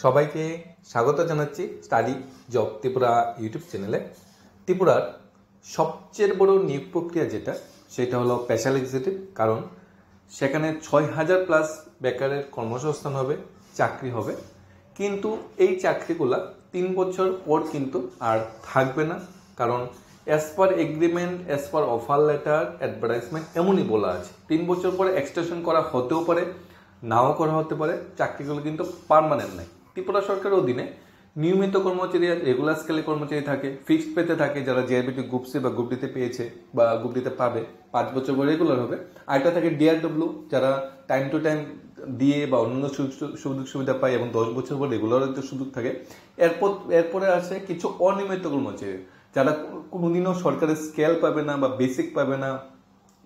সবাইকে স্বাগত জানাচ্ছি স্টাডি জব ত্রিপুরা ইউটিউব চ্যানেলে। ত্রিপুরার সবচেয়ে বড় নিয়োগ প্রক্রিয়া যেটা সেটা হলো স্পেশাল এক্সিকিউটিভ। কারণ সেখানে 6,000 প্লাস বেকারের কর্মসংস্থান হবে, চাকরি হবে। কিন্তু এই চাকরিগুলা 3 বছর পর কিন্তু আর থাকবে না। কারণ as per agreement, as per offer letter, advertisement এমনই বলা আছে 3 বছর পরে এক্সটেনশন করা হতেও পারে, নাও করা হতে পারে। চাকরিগুলো কিন্তু পার্মানেন্ট নাই। ত্রিপুরা সরকারের অধীনে নিয়মিত কর্মচারী, রেগুলার স্কেলে কর্মচারী থাকে, ফিক্সড পেতে থাকে। যারা জিআরবিটি গ্রুপ সি বা গ্রুপ ডিতে পেয়েছে বা গ্রুপ ডিতে পাবে 5 বছর পরে রেগুলার হবে। আরেকটা থাকে ডিআরডব্লিউ, যারা টাইম টু টাইম দিয়ে বা অন্যান্য সুযোগ সুবিধা পায় এবং 10 বছর পর রেগুলার সুযোগ থাকে। এরপরে আসে কিছু অনিয়মিত কর্মচারী, যারা কোনোদিনও সরকারের স্কেল পাবে না বা বেসিক পাবে না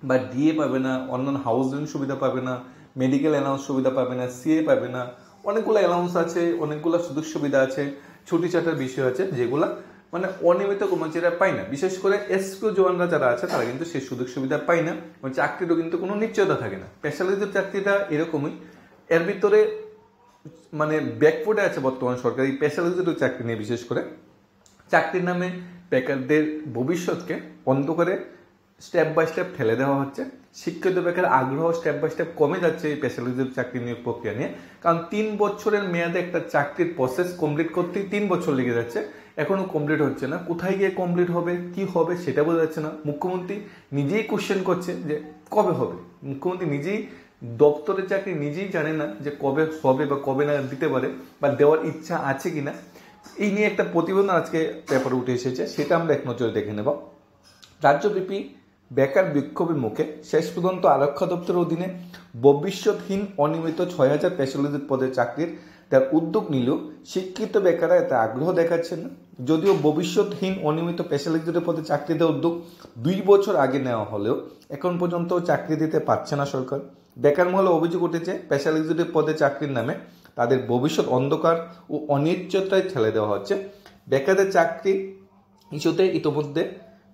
বা ডিএ পাবে না, অন্যান্য হাউজিং সুবিধা পাবে না, মেডিকেল অ্যালাউন্স সুবিধা পাবে না, সিএ পাবে না। অনেকগুলো অ্যালাউন্স আছে, অনেকগুলো সুযোগ সুবিধা আছে, ছুটি ছাটার বিষয় আছে, যেগুলো মানে অনিয়মিত কর্মচারীরা পায় না। বিশেষ করে এসকিউ জওয়ানরা যারা আছে তারা কিন্তু সেই সুযোগ সুবিধা পায় না। চাকরিরও কিন্তু কোনো নিশ্চয়তা থাকে না। স্পেশালিস্টের চাকরিটা এরকমই। এর ভিতরে মানে ব্যাকফুটে আছে বর্তমান সরকার এই স্পেশালিস্টের চাকরি নিয়ে। বিশেষ করে চাকরির নামে বেকারদের ভবিষ্যৎকে অন্ধকারে স্টেপ বাই স্টেপ ঠেলে দেওয়া হচ্ছে। শিক্ষিত বেকার আগ্রহ স্টেপ বাই স্টেপ কমে যাচ্ছে এই স্পেশালিস্টের চাকরি নিয়োগ প্রক্রিয়া নিয়ে। কারণ 3 বছরের মেয়াদে একটা চাকরির প্রসেস কমপ্লিট করতেই 3 বছর লেগে যাচ্ছে, এখনো কমপ্লিট হচ্ছে না। কোথায় গিয়ে কমপ্লিট হবে, কি হবে সেটা বোঝা যাচ্ছে না। মুখ্যমন্ত্রী নিজেই কোশ্চেন করছে যে কবে হবে। মুখ্যমন্ত্রী নিজেই দপ্তরের চাকরি নিজেই জানে না যে কবে হবে বা কবে না দিতে পারে বা দেওয়ার ইচ্ছা আছে কিনা। এই নিয়ে একটা প্রতিবেদন আজকে পেপারে উঠে এসেছে, সেটা আমরা এক নজরে দেখে নেব। রাজ্যব্যাপী বেকার বিক্ষোভের মুখে শেষ পর্যন্ত আরক্ষা দপ্তরের অধীনে ভবিষ্যৎহীন অনিয়মিত 6,000 স্পেশালিস্ট পদে চাকরির তার উদ্যোগ নিলেও শিক্ষিত বেকাররা এতে আগ্রহ দেখাচ্ছেন না। যদিও ভবিষ্যৎহীন অনিয়মিত স্পেশালিস্টদের পদে চাকরি দেওয়ার উদ্যোগ 2 বছর আগে নেওয়া হলেও এখন পর্যন্ত চাকরি দিতে পারছে না সরকার। বেকার মহলে অভিযোগ উঠেছে স্পেশালিস্টদের পদে চাকরির নামে তাদের ভবিষ্যৎ অন্ধকার ও অনিশ্চয়তায় ঠেলে দেওয়া হচ্ছে। বেকারদের চাকরি ইস্যুতে ইতোমধ্যে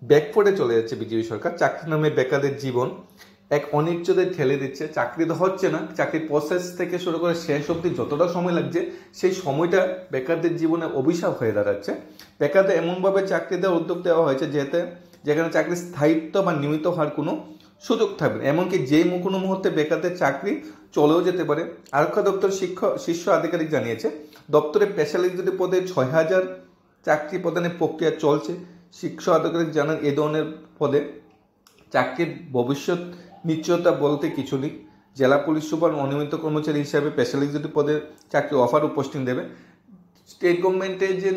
ব্যাকফুটে চলে যাচ্ছে বিজেপি সরকার। চাকরির নামে বেকারদের জীবন এক অনিশ্চয়তায় ঠেলে দিচ্ছে। চাকরি তো হচ্ছে না, চাকরির প্রসেস থেকে শুরু করে শেষ অবধি যতটা সময় লাগছে সেই সময়টা বেকারদের জীবনে অভিশাপ হয়ে দাঁড়াচ্ছে। বেকারদের এমনভাবে চাকরি দেওয়ার উদ্যোগ দেওয়া হয়েছে যেখানে চাকরির স্থায়িত্ব বা নিয়মিত হওয়ার কোনো সুযোগ থাকবে না। এমনকি যে কোনো মুহূর্তে বেকারদের চাকরি চলেও যেতে পারে। আরক্ষা দপ্তর শীর্ষ আধিকারিক জানিয়েছে দপ্তরে স্পেশালিস্ট পদে 6,000 চাকরি প্রদানের প্রক্রিয়া চলছে। শীর্ষ আধিকারিক জানান এ ধরনের পদে চাকরির ভবিষ্যৎ নিশ্চয়তা বলতে কিছু নেই। জেলা পুলিশ সুপার অনিয়মিত কর্মচারী হিসাবে স্পেশালিস্ট পদের চাকরি অফার ও পোস্টিং দেবে। স্টেট গভর্নমেন্টের যে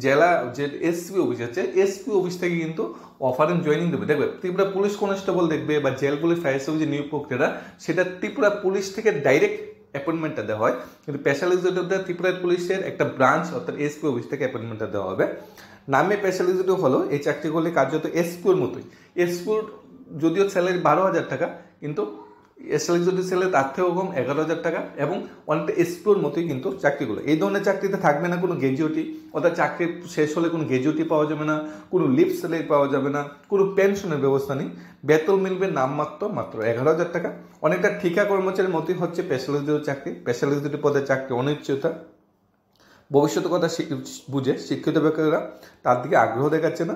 জেলা যে এসপি অফিস আছে, এসপি অফিস থেকে কিন্তু অফার এন্ড জয়েনিং দেবে। দেখবে ত্রিপুরা পুলিশ কনস্টেবল দেখবে বা জেল পুলিশ ফায়ার সার্ভিস যে নিয়োগ প্রক্রিয়াটা সেটা ত্রিপুরা পুলিশ থেকে ডাইরেক্ট অ্যাপয়েন্টমেন্টটা দেওয়া হয়। কিন্তু স্পেশালিস্ট ত্রিপুরা পুলিশের একটা ব্রাঞ্চ অর্থাৎ এসপি অফিস থেকে অ্যাপয়েন্টমেন্টটা দেওয়া হবে। নামে স্পেশালিস্ট হলো এই চাকরিগুলি কার্যত এসপিওর মতোই। এসপিওর যদিও স্যালারি 12,000 টাকা, কিন্তু স্পেশালিস্ট স্যালারি তার থেকেও কম 11,000 টাকা এবং অনেকটা এসপিওর মতোই কিন্তু চাকরিগুলো। এই ধরনের চাকরিতে থাকবে না কোনো গ্র্যাজুয়েটি, অর্থাৎ চাকরি শেষ হলে কোনো গ্র্যাজুয়েটি পাওয়া যাবে না, কোনো লিভ স্যালারি পাওয়া যাবে না, কোনো পেনশনের ব্যবস্থা নেই। বেতন মিলবে নামমাত্র, মাত্র 11,000 টাকা। অনেকটা ঠিকা কর্মচারীর মতোই হচ্ছে স্পেশালিস্টের চাকরি। স্পেশালিস্ট পদের চাকরি অনিশ্চয়তা, ভবিষ্যতের কথা বুঝে শিক্ষিত বেকাররা তার দিকে আগ্রহ দেখাচ্ছে না।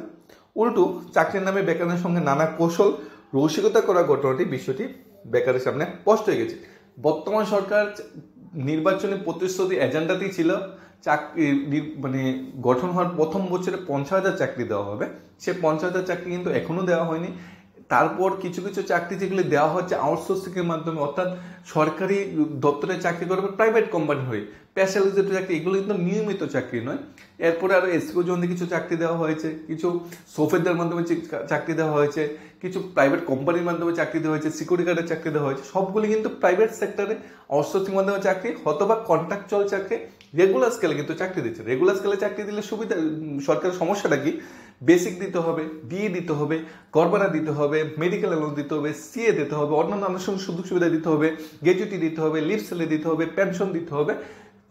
উল্টো চাকরির নামে বেকারের সঙ্গে নানা কৌশল রসিকতা করা বিষয়টি বেকারের সামনে স্পষ্ট হয়ে গেছে। বর্তমান সরকার নির্বাচনী প্রতিশ্রুতি এজেন্ডাতেই ছিল চাকরি গঠন হওয়ার প্রথম বছরে 50,000 চাকরি দেওয়া হবে। সে 50,000 চাকরি কিন্তু এখনো দেওয়া হয়নি। তারপর কিছু কিছু চাকরি যেগুলি দেওয়া হচ্ছে আউটসোর্সিং এর মাধ্যমে, অর্থাৎ সরকারি দপ্তরে চাকরি করবে প্রাইভেট কোম্পানি হয়ে। স্পেশালিস্ট চাকরি এগুলো কিন্তু নিয়মিত চাকরি নয়। এরপরে আরো এসকিউ জন্য কিছু চাকরি দেওয়া হয়েছে, কিছু সোফেরদের মাধ্যমে চাকরি দেওয়া হয়েছে, কিছু প্রাইভেট কোম্পানির মাধ্যমে চাকরি দেওয়া হয়েছে, সিকিউরিটি গার্ডের চাকরি দেওয়া হয়েছে। সবগুলি কিন্তু প্রাইভেট সেক্টরে আউটসোর্সিং মাধ্যমে চাকরি, অথবা কন্ট্রাকচুয়াল চাকরি। রেগুলার স্কেলে কিন্তু চাকরি দিচ্ছে। রেগুলার স্কেলে চাকরি দিলে সুবিধা, সরকারের সমস্যাটা কি? বেসিক দিতে হবে, ডিএ দিতে হবে, গড়ভাড়া দিতে হবে, মেডিকেল অ্যালাউন্স দিতে হবে, সিএ দিতে হবে, অন্যান্য আনুষঙ্গিক সুযোগ সুবিধা দিতে হবে, গ্র্যাজুইটি দিতে হবে, লিভ স্যালারি দিতে হবে, পেনশন দিতে হবে,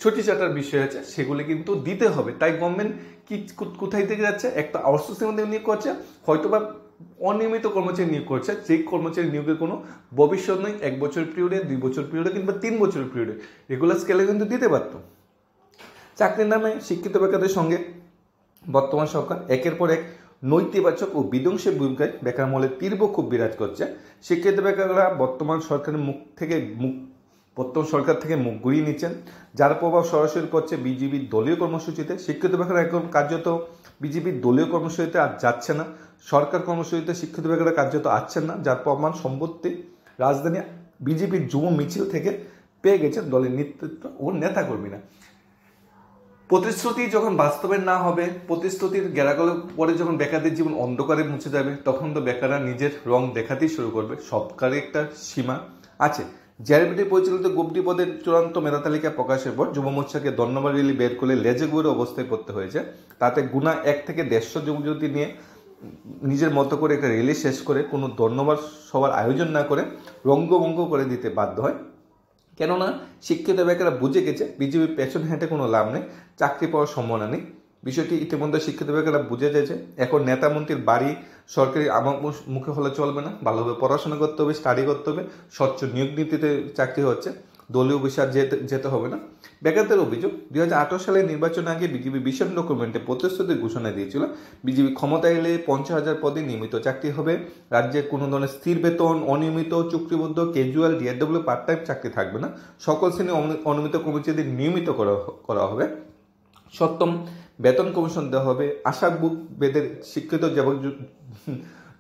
ছুটি ছাটার বিষয় আছে, সেগুলি কিন্তু দিতে হবে। তাই গভর্নমেন্ট কি কোথায় দিকে যাচ্ছে? একটা আউটসোর্সিং মধ্যে নিয়োগ করছে, হয়তোবা অনিয়মিত কর্মচারী নিয়োগ করছে, যেই কর্মচারী নিয়োগের কোনো ভবিষ্যৎ নেই। 1 বছর পিরিয়ডে, 2 বছর পিরিয়ডে কিংবা 3 বছর পিরিয়ডে রেগুলার স্কেলে কিন্তু দিতে পারতো। চাকরির নামে শিক্ষিত বেকারদের সঙ্গে বর্তমান সরকার একের পর এক নৈতিবাচক ও বিধ্বংসী ভূমিকায় বেকার মহলে তীব্র ক্ষোভ বিরাজ করছে। শিক্ষিত বেকাররা বর্তমান সরকার থেকে মুখ ঘুরিয়ে নিচ্ছেন, যার প্রভাব সরাসরি পড়ছে বিজেপির দলীয় কর্মসূচিতে। শিক্ষিত বেকাররা এখন কার্যত বিজেপির দলীয় কর্মসূচিতে আর যাচ্ছে না, সরকার কর্মসূচিতে শিক্ষিত বেকাররা কার্যত আসছেন না, যার প্রমাণ সম্পত্তি রাজধানী বিজেপির যুব মিছিল থেকে পেয়ে গেছেন দলের নেতৃত্ব ও নেতাকর্মীরা। প্রতিশ্রুতি যখন বাস্তবায়ন না হবে, প্রতিশ্রুতির গেরাগলে পরে যখন বেকারদের জীবন অন্ধকারে মুছে যাবে, তখন তো বেকাররা নিজের রং দেখাতেই শুরু করবে। সবকারই একটা সীমা আছে। জেআরবিটি পরিচালিত গুপ্তি পদের চূড়ান্ত মেধা তালিকা প্রকাশের পর যুব মোর্চাকে ধন্যবাদ রিলি বের করে লেজে গুঁড়ো অবস্থায় পড়তে হয়েছে। তাতে গুণা 1 থেকে 150 যুবক নিয়ে নিজের মতো করে একটা রিলি শেষ করে কোনো ধন্যবাদ সবার আয়োজন না করে রঙ্গভঙ্গ করে দিতে বাধ্য হয়। কেননা শিক্ষিত বেকাররা বুঝে গেছে বিজেপির পেছন হেঁটে কোনো লাভ নেই, চাকরি পাওয়ার সম্ভাবনা নেই। বিষয়টি ইতিমধ্যে শিক্ষিত বেকাররা বুঝে গেছে। এখন নেতা মন্ত্রীর বাড়ি সরকারি আমার মুখে হলে চলবে না, ভালোভাবে পড়াশোনা করতে হবে, স্টাডি করতে হবে, স্বচ্ছ নিয়োগ নীতিতে চাকরি হচ্ছে, দলীয় বিষয় যেতে হবে না। বেকারদের অভিযোগ, 2018 সালের নির্বাচন আগে বিজেপি ভিশন ডকুমেন্টে প্রতিশ্রুতির ঘোষণা দিয়েছিল বিজেপি ক্ষমতায় এলে 50,000 পদে নিয়মিত চাকরি হবে, রাজ্যের কোনো ধরনের স্থির বেতন, অনিয়মিত চুক্তিবদ্ধ, ক্যাজুয়াল, ডিআরডব্লিউ, পার্ট টাইম চাকরি থাকবে না, সকল শ্রেণী অনিয়মিত কর্মচারীদের নিয়মিত করা হবে, সপ্তম বেতন কমিশন দেওয়া হবে, আশা বুক বেদের শিক্ষিত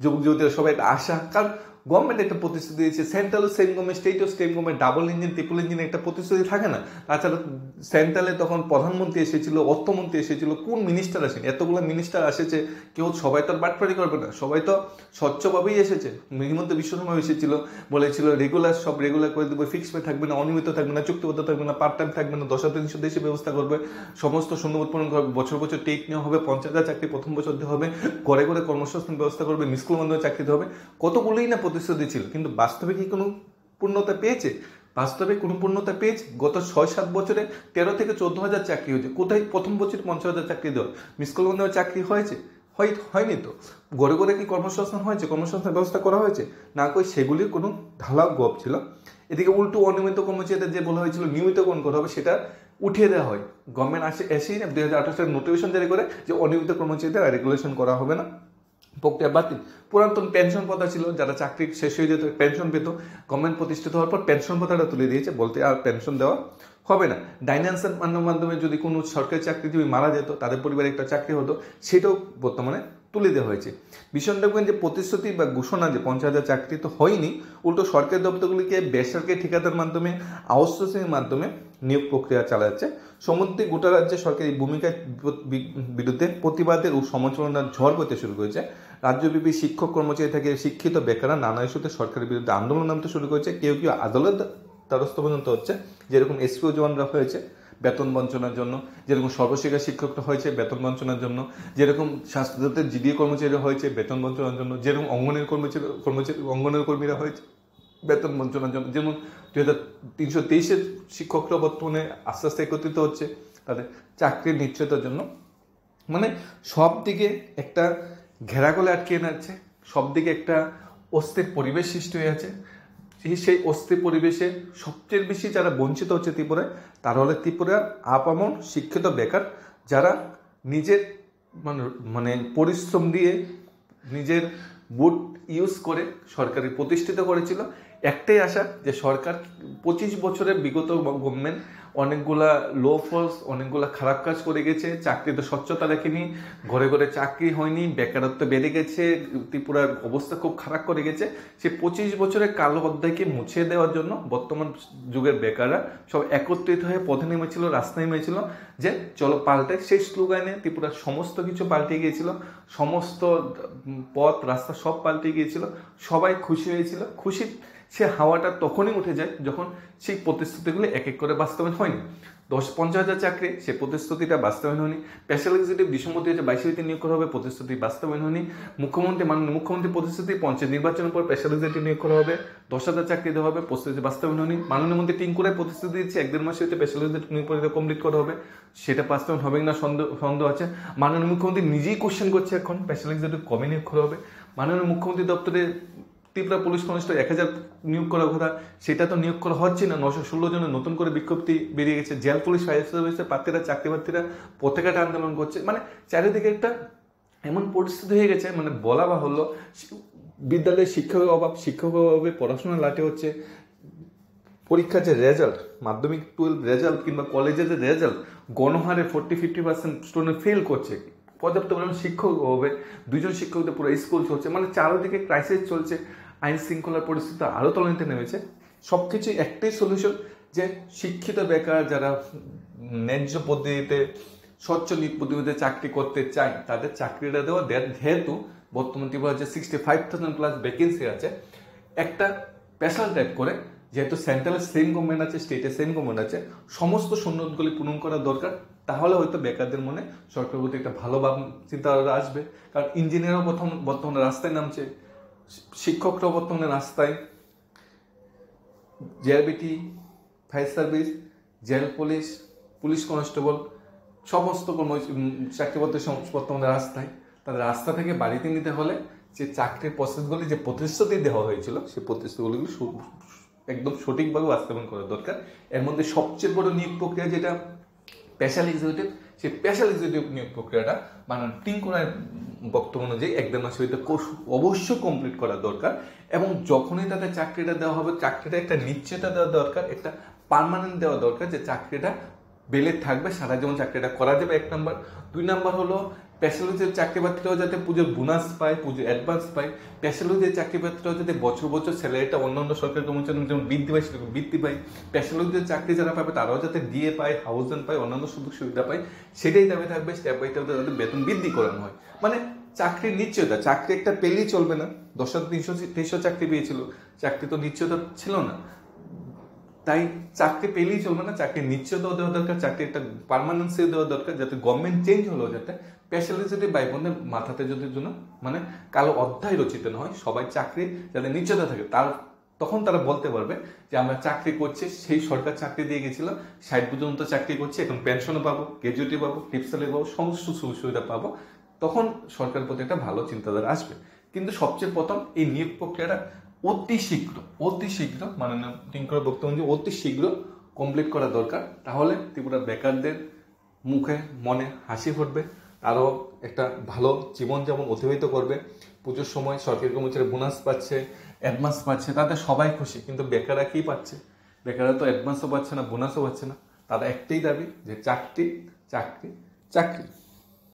যুবক যুবতীরা সবাই একটা আশা, কারণ গভর্নমেন্ট একটা প্রতিশ্রুতি দিয়েছে, central same government, state government, double engine triple engine একটা প্রতিশ্রুতি থাকে না। তাছাড়া সেন্ট্রালে তখন প্রধানমন্ত্রী এসেছিল, অর্থমন্ত্রী এসেছিল, কোন মিনিস্টার আসেনি, এতগুলো মিনিস্টার আসেছে, কেউ সবাই তো আর বাটপাড়ি করবে না, সবাই তো স্বচ্ছভাবেই এসেছে। হিমন্ত বিশ্ব শর্মা এসেছিল, বলেছিল সব রেগুলার করে দেবে, ফিক্স পে থাকবে না, অনিয়মিত থাকবে না, চুক্তিবদ্ধ থাকবে না, পার্ট টাইম থাকবে না, 10,300 দেশে ব্যবস্থা করবে, সমস্ত শূন্য উৎপাদন করবে, বছর টেক নেওয়া হবে, 50,000 চাকরি প্রথম বছর দেওয়া হবে, ঘরে কর্মসংস্থান ব্যবস্থা করবে, স্কুল মাধ্যমে চাকরি দেওয়া হবে, কতগুলোই না প্রতিশ্রুতি ছিল। কিন্তু বাস্তবে কি কোনো পূর্ণতা পেয়েছে? বাস্তবে কোনো পূর্ণতা পেয়েছে? গত 6-7 বছরে 13 থেকে 14,000 চাকরি হয়েছে। কোথায় প্রথম বছর 50,000 চাকরি দেওয়া? স্কুল মাধ্যমে চাকরি হয়েছে? হয়নি তো। ঘরে কি কর্মসংস্থান হয়েছে? কর্মসংস্থান ব্যবস্থা করা হয়েছে না? সেগুলির কোনো ঢালাও গপ ছিল। এদিকে উল্টো অনিয়মিত কর্মচারীদের যে বলা হয়েছিল নিয়মিতকরণ করা হবে, সেটা উঠিয়ে দেওয়া হয়। গভর্নমেন্ট এসেই 2018 সালে নোটিফিকেশন জারি করে যে অনিয়মিত কর্মচারীদের রেগুলেশন করা হবে না, প্রক্রিয়া বাতিল। পুরাতন পেনশন প্রথা ছিল, যারা চাকরি শেষ হয়ে যেত পেনশন পেত, গভর্নমেন্ট প্রতিষ্ঠিত হওয়ার পর পেনশন প্রথাটা তুলে দিয়েছে, বলতে আর পেনশন দেওয়া হবে না। ডাইন্যান্সের মাধ্যমে যদি কোনো সরকারি চাকরিজীবী মারা যেত, তাদের পরিবারে একটা চাকরি হতো, সেটাও বর্তমানে তুলে দেওয়া হয়েছে। ভীষণ দেখবেন যে প্রতিশ্রুতি বা ঘোষণা যে 50,000 চাকরি তো হয়নি, উল্টো সরকারি দপ্তরগুলিকে বেসরকারি ঠিকাদার মাধ্যমে, আউটসোর্সিংয়ের মাধ্যমে নিয়োগ প্রক্রিয়া চালাচ্ছে। সমুদ্রে গোটা রাজ্যে সরকারি ভূমিকার বিরুদ্ধে প্রতিবাদের ও সমালোচনার ঝড় বইতে শুরু করেছে। রাজ্যব্যাপী শিক্ষক কর্মচারী থেকে শিক্ষিত বেকাররা নানা ইস্যুতে সরকারের বিরুদ্ধে আন্দোলন নামতে শুরু করেছে। কেউ আদালত দ্বারস্থ পর্যন্ত হচ্ছে, যেরকম এসপিও জওয়ানরা হয়েছে বেতন বঞ্চনার জন্য, যেরকম সর্বশিক্ষা শিক্ষকরা হয়েছে বেতন বঞ্চনার জন্য, যেরকম স্বাস্থ্য দপ্তরের জিডিএ কর্মচারীরা হয়েছে বেতন বঞ্চনার জন্য, যেরকম অঙ্গনের কর্মীরা হয়েছে বেতন বঞ্চনার জন্য, যেমন 2323-এর শিক্ষকরা বর্তমানে আস্তে আস্তে একত্রিত হচ্ছে তাদের চাকরির নিশ্চয়তার জন্য। মানে সব দিকে একটা ঘেরাগলে আটকে যাচ্ছে, সব দিকে একটা অস্থির পরিবেশ সৃষ্টি হয়ে আছে। সেই অস্থির পরিবেশে সবচেয়ে বেশি যারা বঞ্চিত হচ্ছে ত্রিপুরায়, তারা হলো ত্রিপুরার আপামর শিক্ষিত বেকার, যারা নিজের মানে পরিশ্রম দিয়ে নিজের বুট ইউজ করে সরকারি প্রতিষ্ঠিত করেছিল। একটাই আশা যে সরকার 25 বছরের বিগত গভর্নমেন্ট অনেকগুলা লো ফোর্স, অনেকগুলা খারাপ কাজ করে গেছে, চাকরিতে স্বচ্ছতা রাখেনি, ঘরে চাকরি হয়নি, বেকারত্ব বেড়ে গেছে, ত্রিপুরার অবস্থা খুব খারাপ করে গেছে। সেই 25 বছরের কালো অধ্যায়কে মুছে দেওয়ার জন্য বর্তমান যুগের বেকাররা সব একত্রিত হয়ে পথে নেমেছিল, রাস্তায় নেমেছিল যে চলো পাল্টে। সেই স্লোগানে ত্রিপুরার সমস্ত কিছু পাল্টে গিয়েছিল, সমস্ত পথ রাস্তা সব পাল্টে গিয়েছিল, সবাই খুশি হয়েছিল। খুশি সে হাওয়াটা তখনই উঠে যায় যখন সেই প্রতিশ্রুতিগুলি এক এক করে বাস্তবায়ন হয়নি। 50,000 চাকরি, সে প্রতিশ্রুতিটা বাস্তবায়ন হয়নি। স্পেশাল এক্সিকিউটিভ ডিসেম্বর 2022 নিয়োগ করা হবে, প্রতিশ্রুতি বাস্তবায়ন হয়নি। মাননীয় মুখ্যমন্ত্রী প্রতিশ্রুতি পঞ্চায়েত নির্বাচনের পর স্পেশাল এক্সিকিউটিভ নিয়োগ করা হবে, 10,000 চাকরি দেওয়া হবে, প্রতিশ্রুতি বাস্তবায়ন হয়নি। মাননীয় মন্ত্রী টিঙ্কুরায় প্রতিশ্রুতি দিচ্ছে 1-1.5 মাসের ভিতরে স্পেশাল এক্সিকিউটিভ নিয়োগ কমপ্লিট করা হবে, সেটা বাস্তবায়ন হবে না সন্দেহ আছে। মাননীয় মুখ্যমন্ত্রী নিজেই কোশ্চেন করছে এখন স্পেশাল এক্সিকিউটিভ কবে নিয়োগ করা হবে। মাননীয় মুখ্যমন্ত্রী দপ্তরে ত্রিপুরা পুলিশ কনস্টেবল 1,000 নিয়োগ করার কথা, সেটা তো নিয়োগ করা হচ্ছে না। 916 জনের নতুন করে বিজ্ঞপ্তি বেরিয়ে গেছে। জেল পুলিশ ফায়ার সার্ভিসের প্রার্থীরা, চাকরি প্রার্থীরা প্রত্যেকটা আন্দোলন করছে। মানে চারিদিকে একটা এমন পরিস্থিতি হয়ে গেছে, মানে বলা বাহুল্য। বিদ্যালয়ে শিক্ষকের অভাবে পড়াশোনা লাটে হচ্ছে। পরীক্ষার যে রেজাল্ট, মাধ্যমিক 12 রেজাল্ট কিংবা কলেজের যে রেজাল্ট, গণহারে 40-50% স্টুডেন্ট ফেল করছে। পর্যাপ্ত পরিমাণ শিক্ষক হবে, 2জন শিক্ষকদের পুরো স্কুল চলছে। মানে চারিদিকে ক্রাইসিস চলছে, আইন শৃঙ্খলার পরিস্থিতি আরও তলানিতে নেমেছে। সব কিছু একটাই সলিউশন, যে শিক্ষিত বেকার যারা ন্যায্য পদ্ধতিতে, স্বচ্ছ পদ্ধতিতে চাকরি করতে চায়, তাদের চাকরিটা দেওয়া। যেহেতু বর্তমান ত্রিপুরা যে 65,000+ ভ্যাকেন্সি আছে, একটা স্পেশাল টাইপ করে, যেহেতু সেন্ট্রালের সেম গভর্নমেন্ট আছে, স্টেটের সেম গভর্নমেন্ট আছে, সমস্ত শূন্যগুলি পূরণ করা দরকার। তাহলে হয়তো বেকারদের মনে সরকারের প্রতি একটা ভালো চিন্তাধারা আসবে। কারণ ইঞ্জিনিয়ারও বর্তমানে রাস্তায় নামছে, শিক্ষকরাও বর্তমানে রাস্তায়, JRBT, fire service, jail police, police constable, সমস্ত চাকরিপত্র বর্তমানে রাস্তায়। তাদের রাস্তা থেকে বাড়িতে নিতে হলে যে চাকরির প্রসেসগুলি, যে প্রতিশ্রুতি দেওয়া হয়েছিল, সেই প্রতিশ্রুতিগুলি একদম সঠিকভাবে বাস্তবায়ন করা দরকার। এর মধ্যে সবচেয়ে বড় নিয়োগ প্রক্রিয়া যেটা স্পেশাল এক্সিকিউটিভ, সেই স্পেশাল এক্সিকিউটিভ নিয়োগ প্রক্রিয়াটা টিঙ্কুরার বক্তব্য অনুযায়ী 1-1.5 মাসের ভিতরে কোর্স অবশ্যই কমপ্লিট করা দরকার। এবং যখনই তাদের চাকরিটা দেওয়া হবে, চাকরিটা একটা নিশ্চয়তা দেওয়া দরকার, একটা পার্মানেন্ট দেওয়া দরকার, যে চাকরিটা বেলে থাকবে, সারা জীবন চাকরিটা করা যাবে। 1 নাম্বার। 2 নাম্বার হলো স্পেশালিস্টের চাকরি প্রার্থীরাও যাতে পুজোর বোনাস পায়, পুজোর অ্যাডভান্স পায়। স্পেশালিস্টের চাকরি প্রার্থীরাও যাতে বছর বছর স্যালারিটা অন্যান্য সরকারি কর্মচারী যেমন বৃদ্ধি পায়, সেরকম বৃদ্ধি পায়। স্পেশালিস্টের চাকরি যারা পাবে, তারাও যাতে ডিএ পায়, হাউজিং পায়, অন্যান্য সুযোগ সুবিধা পায়। সেটাই দাবি থাকবে। স্টেপ বাই স্টেপ তাদের বেতন বৃদ্ধি করানো হয়। মানে চাকরির নিশ্চয়তা, চাকরি একটা পেলেই চলবে না। 10,300 চাকরি পেয়েছিল, চাকরি তো নিশ্চয়তা ছিল না। তাই চাকরি পেলেই চলবে না, চাকরির নিশ্চয়তা দেওয়া দরকার, চাকরি একটা পার্মানেন্সি দেওয়া দরকার, যাতে গভর্নমেন্ট চেঞ্জ হলো, যাতে স্পেশালিস্ট ভাই বোনদের মাথাতে যদি জন্য মানে কালো অধ্যায় রচিত না হয়, সবাই চাকরি যাতে নিশ্চয়তা থাকে, তখন তারা বলতে পারবে যে আমরা চাকরি করছি, সেই সরকার চাকরি দিয়ে গেছিল, 60 পর্যন্ত চাকরি করছি, এখন পেনশনও পাবো, গ্র্যাজুইটি পাবো, টিপসালি পাবো, সমস্ত সুযোগ সুবিধা পাবো। তখন সরকারের প্রতি একটা ভালো চিন্তাধারা আসবে। কিন্তু সবচেয়ে প্রথম এই নিয়োগ প্রক্রিয়াটা অতি শীঘ্র মাননীয় টিঙ্কুরার বক্তব্য অনুযায়ী অতি শীঘ্র কমপ্লিট করা দরকার। তাহলে ত্রিপুরার বেকারদের মুখে মনে হাসি ফুটবে, আরও একটা ভালো জীবনযাপন অতিবাহিত করবে। পুজোর সময় সরকারি কর্মচারী বোনাস পাচ্ছে, অ্যাডভান্স পাচ্ছে, তাদের সবাই খুশি। কিন্তু বেকাররা কি পাচ্ছে? বেকাররা তো অ্যাডভান্সও পাচ্ছে না, বোনাসও পাচ্ছে না। তারা একটাই দাবি যে চাকরি, চাকরি, চাকরি।